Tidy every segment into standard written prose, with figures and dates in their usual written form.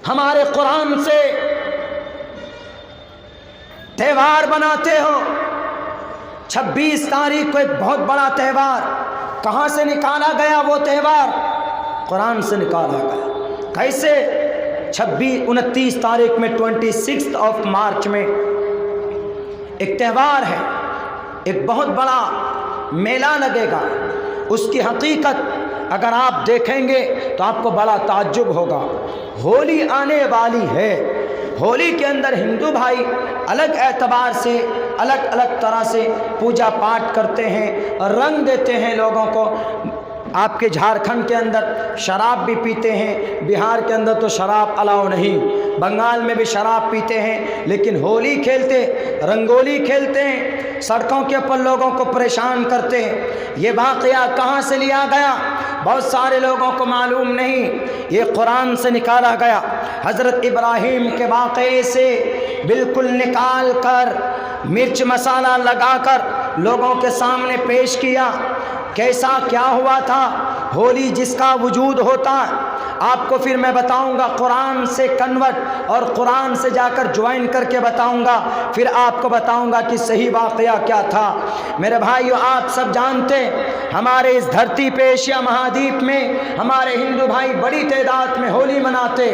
ہمارے قرآن سے تہوار بناتے ہو۔ 26 تاریخ کو ایک بہت بڑا تہوار، کہاں سے نکالا گیا وہ تہوار؟ قرآن سے نکالا گیا۔ کیسے؟ 29 تاریخ میں 26 مارچ میں ایک تہوار ہے، ایک بہت بڑا میلہ لگے گا۔ اس کی حقیقت اگر آپ دیکھیں گے تو آپ کو بڑا تعجب ہوگا۔ ہولی آنے والی ہے، ہولی کے اندر ہندو بھائی الگ اعتبار سے الگ طرح سے پوجا پاٹ کرتے ہیں، رنگ دیتے ہیں لوگوں کو۔ آپ کے جھارکھنڈ کے اندر شراب بھی پیتے ہیں، بہار کے اندر تو شراب الاؤ نہیں، بنگال میں بھی شراب پیتے ہیں، لیکن ہولی کھیلتے، رنگولی کھیلتے ہیں، سڑکوں کے اوپر لوگوں کو پریشان کرتے ہیں۔ یہ واقعہ کہاں سے لیا گیا بہت سارے لوگوں کو معلوم نہیں، یہ قرآن سے نکالا گیا۔ حضرت ابراہیم کے واقعے سے بالکل نکال کر مرچ مسالہ لگا کر لوگوں کے سامنے پیش کیا۔ کیسا کیا ہوا تھا؟ ہولی جس کا وجود ہوتا ہے، آپ کو پھر میں بتاؤں گا قرآن سے کنورٹ اور قرآن سے جا کر جوائن کر کے بتاؤں گا، پھر آپ کو بتاؤں گا کہ صحیح واقعہ کیا تھا۔ میرے بھائیو، آپ سب جانتے ہیں ہمارے اس دھرتی پہ ایشیا مہادیپ میں ہمارے ہندو بھائی بڑی تعداد میں ہولی مناتے۔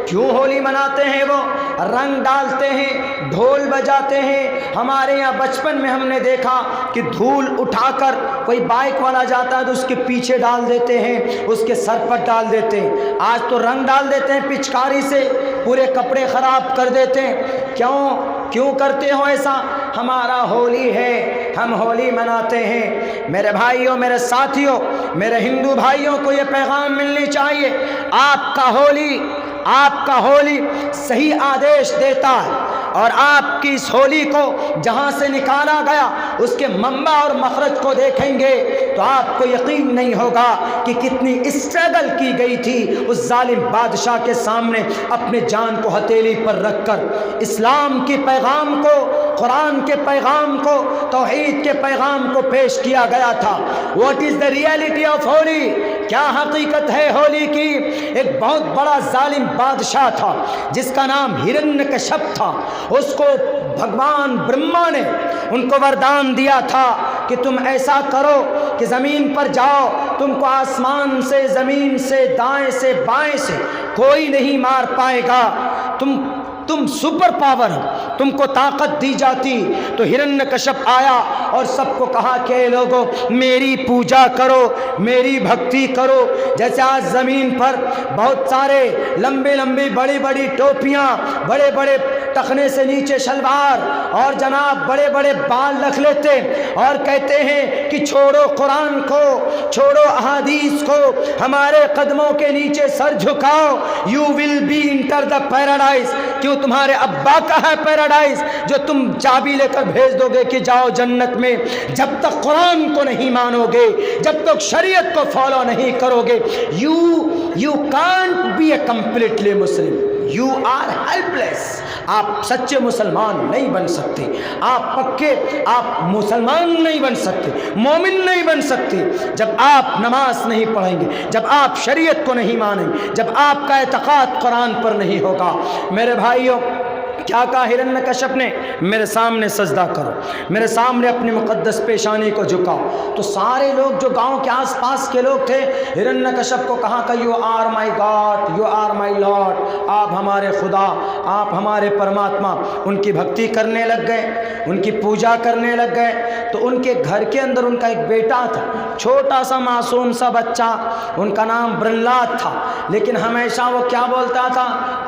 کیوں ہولی مناتے ہیں؟ وہ رنگ ڈالتے ہیں، ڈھول بجاتے ہیں۔ ہمارے یہاں بچپن میں ہم نے دیکھا کہ دھول اٹھا کر کوئی بائک والا جاتا ہے تو اس کے پیچھے ڈال دیتے ہیں، اس کے سر پر ڈال دیتے ہیں۔ آج تو رنگ ڈال دیتے ہیں پچکاری سے، پورے کپڑے خراب کر دیتے ہیں۔ کیوں کرتے ہو ایسا؟ ہمارا ہولی ہے، ہم ہولی مناتے ہیں۔ میرے بھائیوں، میرے ساتھیوں، میرے ہندو بھائیوں کو یہ پیغام ملنی چاہیے، آپ کا ہولی صحیح آدیش دیتا ہے، اور آپ کی اس ہولی کو جہاں سے نکالا گیا اس کے منبع اور مخرج کو دیکھیں گے تو آپ کو یقین نہیں ہوگا کہ کتنی اسٹرگل کی گئی تھی اس ظالم بادشاہ کے سامنے، اپنے جان کو ہتھیلی پر رکھ کر اسلام کے پیغام کو، قرآن کے پیغام کو، توحید کے پیغام کو پیش کیا گیا تھا۔ What is the reality of holy? کیا حقیقت ہے ہولی کی؟ ایک بہت بڑا ظالم بادشاہ تھا جس کا نام ہرنیکشپ تھا۔ اس کو بھگوان برہما نے ان کو وردان دیا تھا کہ تم ایسا کرو کہ زمین پر جاؤ، تم کو آسمان سے، زمین سے، دائیں سے، بائیں سے کوئی نہیں مار پائے گا، تم سپر پاور ہو، تم کو طاقت دی جاتی۔ تو ہرنیکشپ آیا اور سب کو کہا کہ اے لوگوں میری پوجا کرو، میری بھکتی کرو۔ جیسے آج زمین پر بہت سارے لمبی بڑی بڑی ٹوپیاں، بڑے بڑے ٹخنے سے نیچے شلوار اور جناب بڑے بڑے بال رکھ لیتے اور کہتے ہیں کہ چھوڑو قرآن کو، چھوڑو احادیث کو، ہمارے قدموں کے نیچے سر جھکاؤ، you will be enter the paradise. کیوں؟ تمہارے ابا کا ہے پیراڈائز جو تم چابی لے کر بھیج دو گے کہ جاؤ جنت میں۔ جب تک قرآن کو نہیں مانو گے، جب تک شریعت کو فالو نہیں کرو گے، you can't be a completely Muslim, you are helpless. آپ سچے مسلمان نہیں بن سکتے، آپ مسلمان نہیں بن سکتے، مومن نہیں بن سکتے جب آپ نماز نہیں پڑھیں گے، جب آپ شریعت کو نہیں مانیں گے، جب آپ کا اعتقاد قرآن پر نہیں ہوگا۔ میرے بھائیوں، کیا کہا ہرنیکشپ نے؟ میرے سامنے سجدہ کرو، میرے سامنے اپنی مقدس پیشانی کو جھکاؤ۔ تو سارے لوگ جو گاؤں کے آس پاس کے لوگ تھے، ہرنیکشپ کو کہا کہ you are my God, you are my Lord, آپ ہمارے خدا، آپ ہمارے پرماتما۔ ان کی بھکتی کرنے لگ گئے، ان کی پوجا کرنے لگ گئے۔ تو ان کے گھر کے اندر ان کا ایک بیٹا تھا، چھوٹا سا معصوم سا بچہ، ان کا نام برہلاد تھا، لیکن ہمیشہ وہ کیا بولتا تھا؟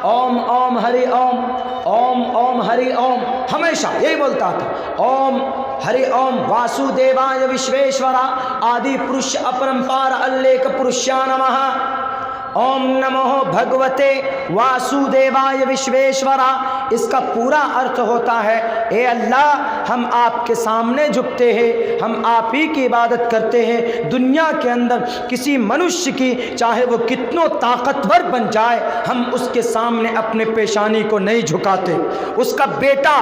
اوم اوم ہری اوم، اوم اوم ہری اوم، ہمیشہ یہی بولتا تھا، اوم ہری اوم واسو دیوائے وشویشورا آدی پرش اپرمپار الیک پرشیا نمہ، اوم نمو بھگوتے واسودیوائے وشویشورا۔ اس کا پورا ارتھ ہوتا ہے اے اللہ ہم آپ کے سامنے جھکتے ہیں، ہم آپ ہی کی عبادت کرتے ہیں۔ دنیا کے اندر کسی منشیہ کی چاہے وہ کتنوں طاقتور بن جائے، ہم اس کے سامنے اپنے پیشانی کو نہیں جھکاتے۔ اس کا بیٹا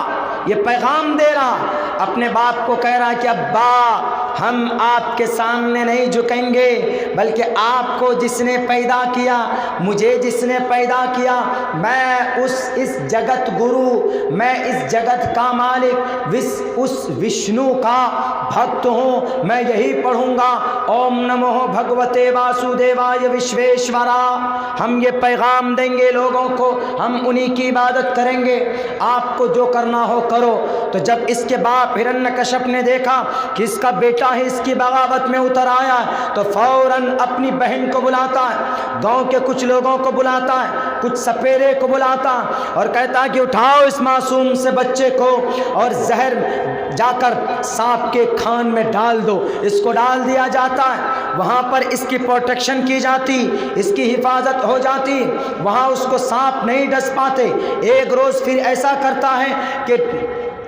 یہ پیغام دے رہا، اپنے باپ کو کہہ رہا کہ ابا ہم آپ کے سامنے نہیں جھکیں گے، بلکہ آپ کو جس نے پیدا کیا، مجھے جس نے پیدا کیا، میں اس جگت گرو، میں اس جگت کا مالک، اس وشنو کا بھکت ہوں، میں یہی پڑھوں گا، اوم نمو بھگوتے واسودیوائے وشویشورا۔ ہم یہ پیغام دیں گے لوگوں کو، ہم انہی کی عبادت کریں گے، آپ کو جو کرنا ہو کرو۔ تو جب اس کے باپ ہرنیکشپ نے دیکھا کہ اس کا بیٹا ہی اس کی بغاوت میں اتر آیا ہے، تو فوراً اپنی بہن کو بلاتا ہے، گاؤں کے کچھ لوگوں کو بلاتا ہے، کچھ سپیرے کو بلاتا ہے اور کہتا ہے کہ اٹھاؤ اس معصوم سے بچے کو اور زہر جا کر سانپ کے کھان میں ڈال دو۔ اس کو ڈال دیا جاتا ہے، وہاں پر اس کی پروٹیکشن کی جاتی، اس کی حفاظت ہو جاتی، وہاں اس کو سانپ نہیں ڈس پاتے۔ ایک روز پھر ایسا کرتا ہے کہ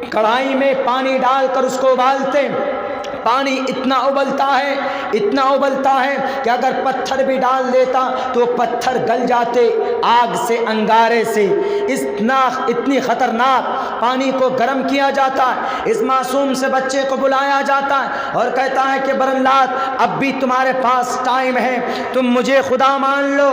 کڑھائی میں پانی ڈال کر اس کو ابالتے، پانی اتنا ابلتا ہے کہ اگر پتھر بھی ڈال دیتا تو پتھر گل جاتے آگ سے، انگارے سے۔ اتنی خطرناک پانی کو گرم کیا جاتا ہے۔ اس معصوم سے بچے کو بلایا جاتا ہے اور کہتا ہے کہ برنلات اب بھی تمہارے پاس ٹائم ہے، تم مجھے خدا مان لو،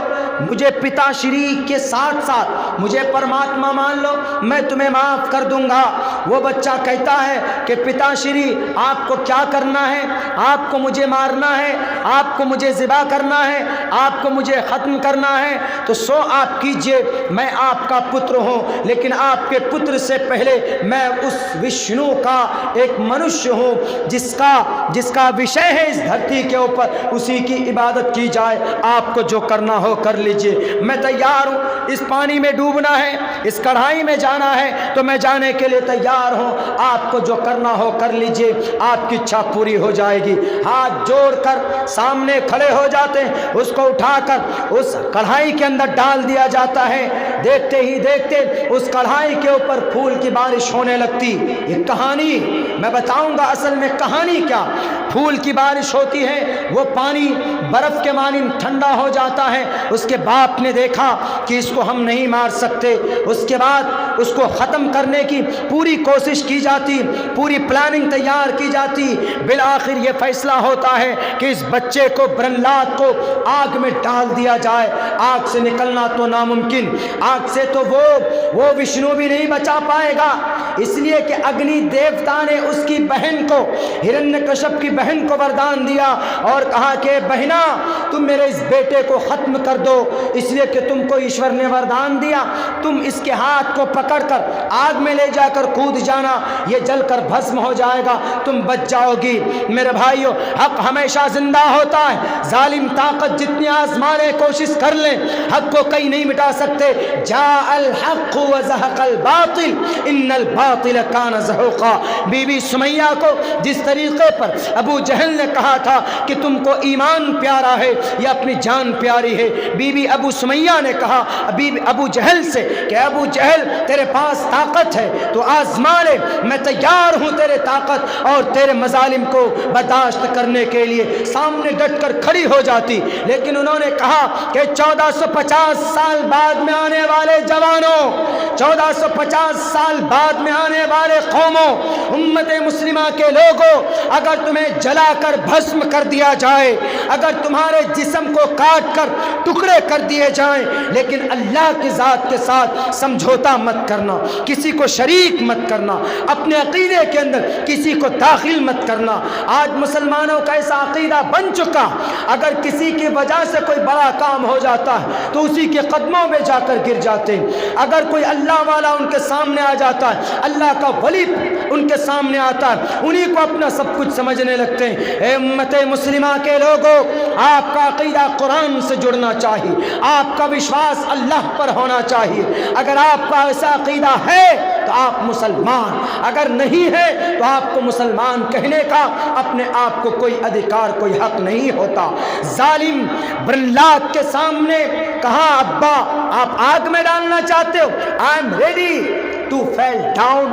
مجھے پتا شری کے ساتھ ساتھ مجھے پرماتما مان لو، میں تمہیں معاف کر دوں گا۔ وہ بچہ کہتا ہے کہ پتا شری آپ کو کیا کرنا ہے؟ آپ کو مجھے مارنا ہے، آپ کو مجھے ذبح کرنا ہے، آپ کو مجھے ختم کرنا ہے، تو سو آپ کیجئے، میں آپ کا پتر ہوں، لیکن آپ کے پتر سے پہلے میں اس وشنو کا ایک منشیہ ہوں جس کا وشے ہے اس دھرتی کے اوپر، اسی کی عبادت کی جائے، آپ کو جو کرنا ہو کر لیجئے، میں تیار ہوں۔ اس پانی میں ڈوبنا ہے، اس کڑھائی میں جانا ہے تو میں جانے کے لیے تیار ہوں، آپ کو جو کرنا ہو کر لیجئے، آپ کی اچھا پوری ہو جائے گی۔ ہاتھ جوڑ کر سامنے کھڑے ہو جاتے ہیں، اس کو اٹھا کر اس کڑھائی کے اندر ڈال دیا جاتا ہے۔ دیکھتے ہی دیکھتے اس کڑھائی کے اوپر پھول کی بارش ہونے لگتی۔ یہ کہانی میں بتاؤں گا اصل میں کہانی کیا۔ پھول کی بارش ہوتی ہے، وہ پانی برف کے مانند ٹھنڈا ہو جاتا ہے۔ اس کے باپ نے دیکھا کہ اس کو ہم نہیں مار سکتے، اس کے بعد اس کو ختم کرنے کی پوری کوشش کی جاتی، پوری پلاننگ تیار کی جاتی۔ بالآخر یہ فیصلہ ہوتا ہے کہ اس بچے کو، برنلات کو آگ میں ڈال دیا جائے۔ آگ سے نکلنا تو ناممکن، آگ سے تو وہ وشنو بھی نہیں بچا پائے گا، اس لیے کہ اگنی دیوتا نے اس کی بہن کو، ہرنیکشپ کی بہن کو وردان دیا اور کہا کہ بہنا تم میرے اس بیٹے کو ختم کر دو، اس لیے کہ تم کو ایشور نے وردان دیا، تم اس کے ہاتھ کو پکڑ کر آگ میں لے جا کر کود جانا، یہ جل کر بھسم ہو جائے گا، تم بچ جاؤ گی۔ میرے بھائیو، حق ہمیشہ زندہ ہوتا ہے، ظالم طاقت جتنی آزمانے کوشش کر لیں حق کو کہیں نہیں مٹا سکتے۔ جاء الحق وزهق الباطل ان الباطل كان زهوقا۔ بی بی سمیہ کو جس طریقے پر ابو جہل نے کہا تھا کہ تم کو ایمان پیارا ہے یا اپنی جان پیاری ہے، بی بی ابو سمیہ نے کہا ابو جہل سے کہ ابو جہل تیرے پاس طاقت ہے تو آزما لے، میں تیار ہوں تیرے طاقت اور تیرے مظالم کو برداشت کرنے کے لیے۔ سامنے ڈٹ کر کھڑی ہو جاتی، لیکن انہوں نے کہا کہ 1450 سال بعد میں آنے والے جوانوں، 1450 سال بعد میں آنے والے قوموں، امت مسلمہ کے لوگوں، اگر تمہیں جلا کر بھسم کر دیا جائے، اگر تمہارے جسم کو کاٹ کر ٹکڑے کر دیے جائیں، لیکن اللہ کی ذات کے ساتھ سمجھوتا مت کرنا، کسی کو شریک مت کرنا، اپنے عقیدے کے اندر کسی کو داخل مت کرنا۔ آج مسلمانوں کا ایسا عقیدہ بن چکا، اگر کسی کی وجہ سے کوئی بڑا کام ہو جاتا ہے تو اسی کے قدموں میں جا کر گر جاتے ہیں۔ اگر کوئی اللہ والا ان کے سامنے آ جاتا ہے، اللہ کا ولی ان کے سامنے آتا ہے، انہی کو اپنا سب کچھ سمجھنے لگتے ہیں۔ اے امت مسلمہ کے لوگوں، آپ کا عقیدہ قرآن سے جڑنا چاہیے، آپ کا وشواس اللہ پر ہونا چاہیے۔ اگر آپ کا ایسا عقیدہ ہے تو آپ مسلمان، اگر نہیں ہے تو آپ کو مسلمان کہنے کا اپنے آپ کو کوئی ادھیکار، کوئی حق نہیں ہوتا۔ ظالم برنلات کے سامنے کہا ابا آپ آگ میں ڈالنا چاہتے ہو، I am ready to fall down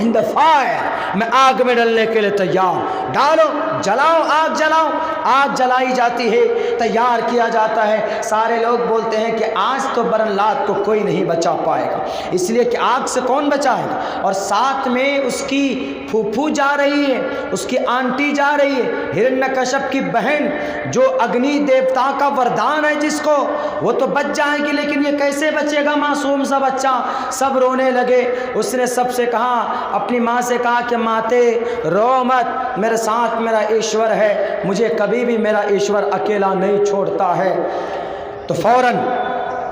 in the fire۔ میں آگ میں ڈلنے کے لیے تیار، ڈالو، جلاؤ، آگ جلاؤ۔ آگ جلائی جاتی ہے، تیار کیا جاتا ہے۔ سارے لوگ بولتے ہیں کہ آج تو برن-لات کو کوئی نہیں بچا پائے گا، اس لیے کہ آگ سے کون بچائے گا؟ اور ساتھ میں اس کی پھوپھو جا رہی ہے، اس کی آنٹی جا رہی ہے، ہرنیہ-کشپ کی بہن جو اگنی دیوتا کا وردان ہے جس کو، وہ تو بچ جائے گی، لیکن یہ کیسے بچے گا معصوم سا بچہ؟ سب رونے لگے۔ اس نے سب سے کہا، اپنی ماں سے کہا کہ ماتے رو مت، میرے ساتھ میرا ایشور ہے، مجھے کبھی بھی میرا ایشور اکیلا نہیں چھوڑتا ہے۔ تو فوراً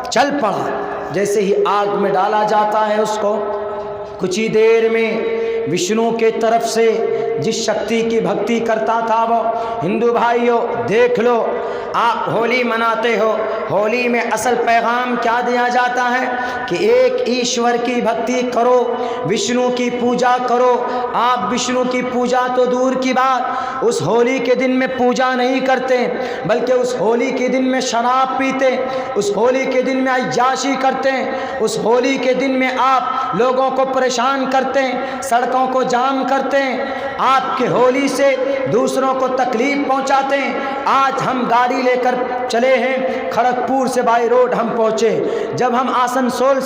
چل پڑا۔ جیسے ہی آگ میں ڈالا جاتا ہے اس کو، کچھ ہی دیر میں وشنو کے طرف سے جس شکتی کی بھکتی کرتا تھا وہ، ہندو بھائیوں دیکھ لو، آپ ہولی مناتے ہو، ہولی میں اصل پیغام کیا دیا جاتا ہے کہ ایک ایشور کی بھکتی کرو، وشنو کی پوجا کرو۔ آپ وشنو کی پوجا تو دور کی بات، اس ہولی کے دن میں پوجا نہیں کرتے، بلکہ اس ہولی کے دن میں شراب پیتے، اس ہولی کے دن میں عیاشی کرتے ہیں، اس ہولی کے دن میں آپ لوگوں کو پریشان کرتے ہیں، سڑکوں کو جام کرتے ہیں، آپ کے ہولی سے دوسروں کو تکلیف پہنچاتے ہیں۔ آج ہم گاڑی لے کر چلے ہیں، کھڑگپور سے بائی روڈ ہم پہنچے، جب ہم آسنسول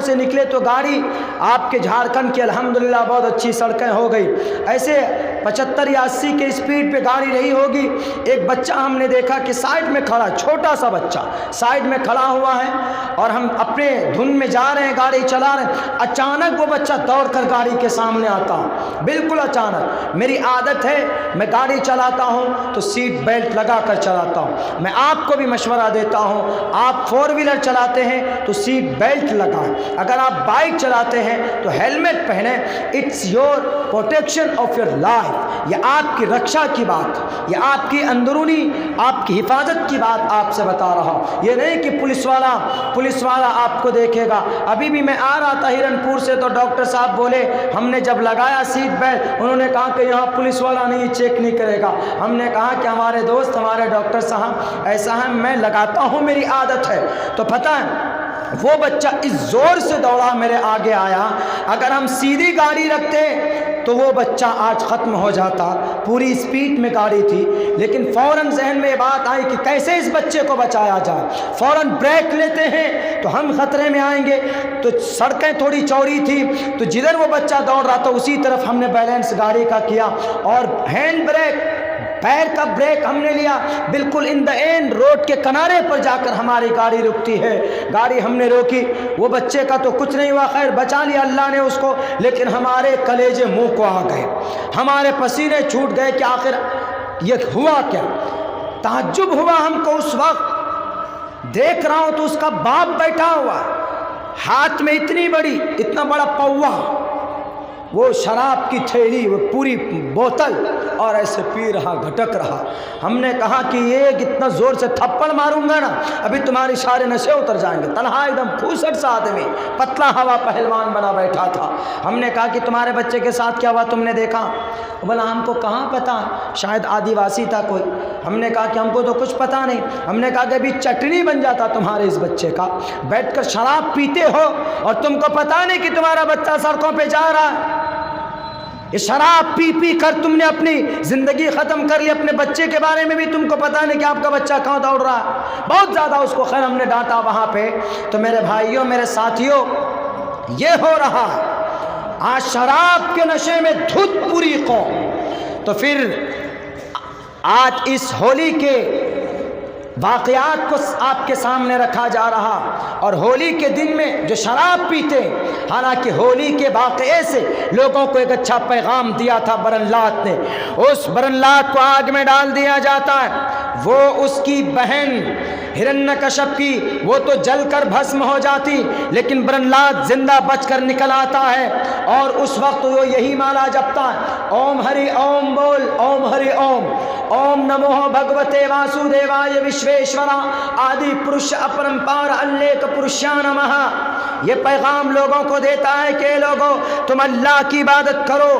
سے نکلے تو گاڑی آپ کے جھارکھنڈ کی الحمدللہ بہت اچھی سڑکیں ہو گئی، ایسے 75 یا 80 کے اسپیڈ پہ گاڑی رہی ہوگی۔ ایک بچہ ہم نے دیکھا کہ سائڈ میں کھڑا، چھوٹا سا بچہ سائڈ میں کھڑا ہوا ہے، اور ہم اپنے دھن میں جا رہے ہیں، گاڑی چلا رہے ہیں، اچانک وہ بچہ دوڑ کر گاڑی کے سامنے آتا، بالکل اچانک۔ میری عادت ہے میں گاڑی چلاتا ہوں تو سیٹ بیلٹ لگا کر چلاتا ہوں، میں آپ کو بھی مشورہ دیتا ہوں، آپ 4 ویلر چلاتے ہیں تو سیٹ بیلٹ لگائیں، اگر آپ بائک چلاتے ہیں تو ہیلمٹ پہنیں، it's your protection of your life, یہ آپ کی رکشا کی بات، یہ آپ کی اندرونی آپ کی حفاظت کی بات آپ سے بتا رہا ہوں۔ یہ نہیں کہ پولیس والا آپ کو دیکھے گا۔ ابھی بھی میں آ رہا تھا ہرنپور سے تو ڈاکٹر صاحب بولے، ہم نے جب لگایا سیٹ بیلٹ، انہوں نے کہا کہ یہاں پولیس والا نہیں چیک نہیں کرے گا۔ ہم نے کہا کہ ہمارے دوست، ہمارے ڈاکٹر صاحب ایسا ہے، میں لگاتا ہوں، میری عادت ہے۔ تو پتہ ہے وہ بچہ اس زور سے دوڑا میرے آگے آیا، اگر ہم سیدھی گاڑی رکھتے تو وہ بچہ آج ختم ہو جاتا، پوری اسپیڈ میں گاڑی تھی، لیکن فوراً ذہن میں بات آئی کہ کیسے اس بچے کو بچایا جائے، فوراً بریک لیتے ہیں تو ہم خطرے میں آئیں گے۔ تو سڑکیں تھوڑی چوڑی تھی، تو جدھر وہ بچہ دوڑ رہا تھا اسی طرف ہم نے بیلنس گاڑی کا کیا، اور ہینڈ بریک، پیر کا بریک ہم نے لیا، بالکل ان دا اینڈ روڈ کے کنارے پر جا کر ہماری گاڑی رکتی ہے، گاڑی ہم نے روکی۔ وہ بچے کا تو کچھ نہیں ہوا، خیر بچا لیا اللہ نے اس کو، لیکن ہمارے کلیجے منہ کو آ گئے، ہمارے پسینے چھوٹ گئے کہ آخر یہ ہوا کیا۔ تعجب ہوا ہم کو، اس وقت دیکھ رہا ہوں تو اس کا باپ بیٹھا ہوا، ہاتھ میں اتنا بڑا پوا، وہ شراب کی تھیلی، وہ پوری بوتل، اور ایسے پی رہا، گھٹک رہا۔ ہم نے کہا کہ یہ اتنا زور سے تھپڑ ماروں گا نا، ابھی تمہاری سارے نشے اتر جائیں گے۔ تنہا ایک دم پھوسٹ سا آدمی، پتلا ہوا پہلوان بنا بیٹھا تھا۔ ہم نے کہا کہ تمہارے بچے کے ساتھ کیا ہوا، تم نے دیکھا؟ بولا ہم کو کہاں پتا، شاید آدیواسی تھا کوئی۔ ہم نے کہا کہ ہم کو تو کچھ پتا نہیں۔ ہم نے کہا کہ ابھی چٹنی بن جاتا تمہارے اس بچے کا، بیٹھ کر شراب پیتے ہو اور تم کو پتا نہیں کہ تمہارا بچہ سڑکوں پہ جا رہا ہے۔ یہ شراب پی پی کر تم نے اپنی زندگی ختم کر لی، اپنے بچے کے بارے میں بھی تم کو پتا نہیں کہ آپ کا بچہ کہاں دوڑ رہا ہے۔ بہت زیادہ اس کو خیر ہم نے ڈانٹا وہاں پہ۔ تو میرے بھائیوں، میرے ساتھیوں، یہ ہو رہا ہے آج شراب کے نشے میں دھت پوری قوم۔ تو پھر آج اس ہولی کے واقعات کو آپ کے سامنے رکھا جا رہا، اور ہولی کے دن میں جو شراب پیتے، حالانکہ ہولی کے واقعے سے لوگوں کو ایک اچھا پیغام دیا تھا برن-لات نے، اس برن-لات کو آگ میں ڈال دیا جاتا ہے، وہ اس کی بہن ہرنیہ-کشپ کی وہ تو جل کر بھسم ہو جاتی، لیکن برن-لات زندہ بچ کر نکل آتا ہے، اور اس وقت وہ یہی مالا جپتا ہے، اوم ہری اوم بول، اوم ہری اوم، اوم نمو بھگوتے واسودیوائے وشویشورا آدی پرش اپرمپار الیک پرشا نمہ۔ یہ پیغام لوگوں کو دیتا ہے کہ لوگوں تم اللہ کی عبادت کرو،